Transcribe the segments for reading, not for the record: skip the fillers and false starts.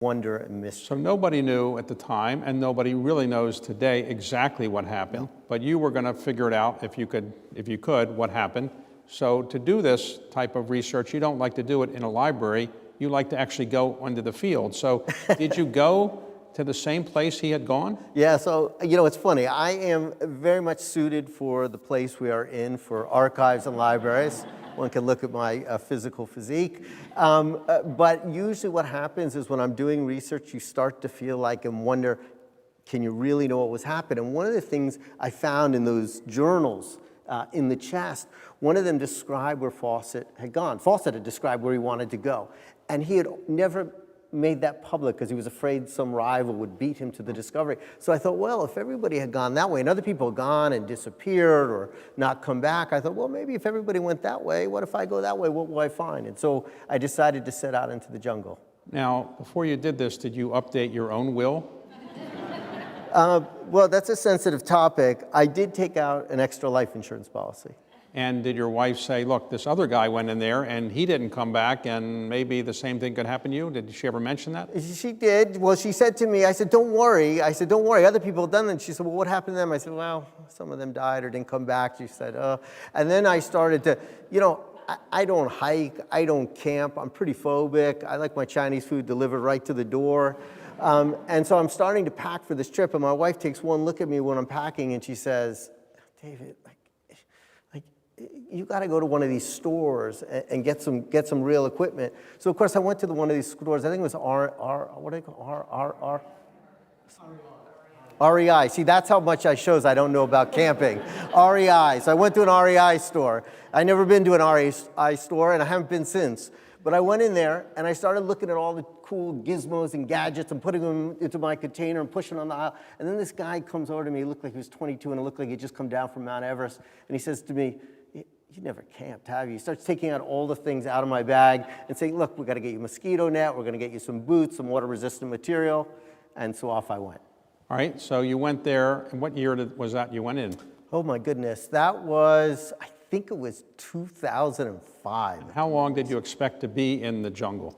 wonder and mystery. So nobody knew at the time, and nobody really knows today exactly what happened, but you were going to figure it out if you could, what happened. So to do this type of research, you don't like to do it in a library, you like to actually go onto the field. So did you go to the same place he had gone? Yeah, so, it's funny. I am very much suited for the place we are in, for archives and libraries. One can look at my physical physique. But usually what happens is when I'm doing research, you start to feel like and wonder, can you really know what was happening? And one of the things I found in those journals in the chest, one of them described where Fawcett had gone. Fawcett had described where he wanted to go. And he had never made that public because he was afraid some rival would beat him to the discovery. So I thought, well, if everybody had gone that way and other people had gone and disappeared or not come back, I thought, well, maybe if everybody went that way, what if I go that way? What will I find? And so I decided to set out into the jungle. Now, before you did this, did you update your own will? Well, that's a sensitive topic. I did take out an extra life insurance policy. And did your wife say, look, this other guy went in there and he didn't come back and maybe the same thing could happen to you? Did she ever mention that? She did. Well, she said to me, I said, don't worry. I said, don't worry. Other people have done that. She said, well, what happened to them? I said, well, some of them died or didn't come back. She said, and then I started to, I don't hike. I don't camp. I'm pretty phobic. I like my Chinese food delivered right to the door. And so I'm starting to pack for this trip. And my wife takes one look at me when I'm packing and she says, David, you got to go to one of these stores and get some real equipment. So of course I went to one of these stores. I think it was REI. See, that's how much I shows I don't know about camping. REI. So I went to an REI store. I never been to an REI store, and I haven't been since. But I went in there and I started looking at all the cool gizmos and gadgets and putting them into my container and pushing on the aisle. And then this guy comes over to me. He looked like he was 22 and it looked like he'd just come down from Mount Everest. And he says to me, you never camped, have you? He starts taking out all the things out of my bag and saying, look, we got to get you a mosquito net. We're going to get you some boots, some water-resistant material. And so off I went. All right, so you went there, and what year was that you went in? Oh my goodness, that was, I think it was 2005. How long did you expect to be in the jungle?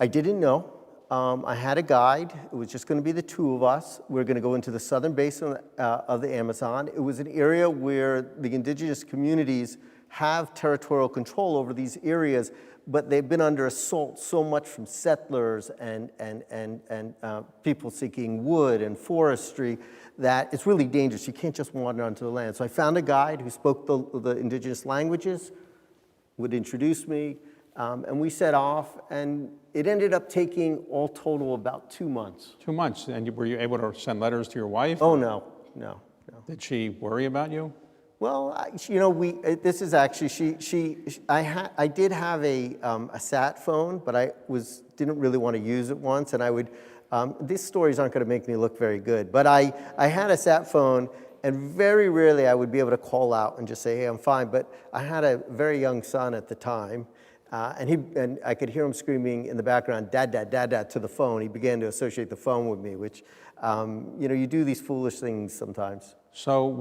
I didn't know. I had a guide. It was just going to be the two of us. We were going to go into the southern basin of the Amazon. It was an area where the indigenous communities have territorial control over these areas, but they've been under assault so much from settlers and people seeking wood and forestry that it's really dangerous. You can't just wander onto the land. So I found a guide who spoke the indigenous languages, would introduce me, and we set off, and it ended up taking all total about 2 months. 2 months, and were you able to send letters to your wife? Oh, no. Did she worry about you? Well, this is actually, I did have a sat phone, but I didn't really want to use it once, and I would, these stories aren't going to make me look very good, but I had a sat phone, and very rarely I would be able to call out and just say, hey, I'm fine, but I had a very young son at the time, and I could hear him screaming in the background, dad, dad, dad, dad, to the phone. He began to associate the phone with me, which, you do these foolish things sometimes. So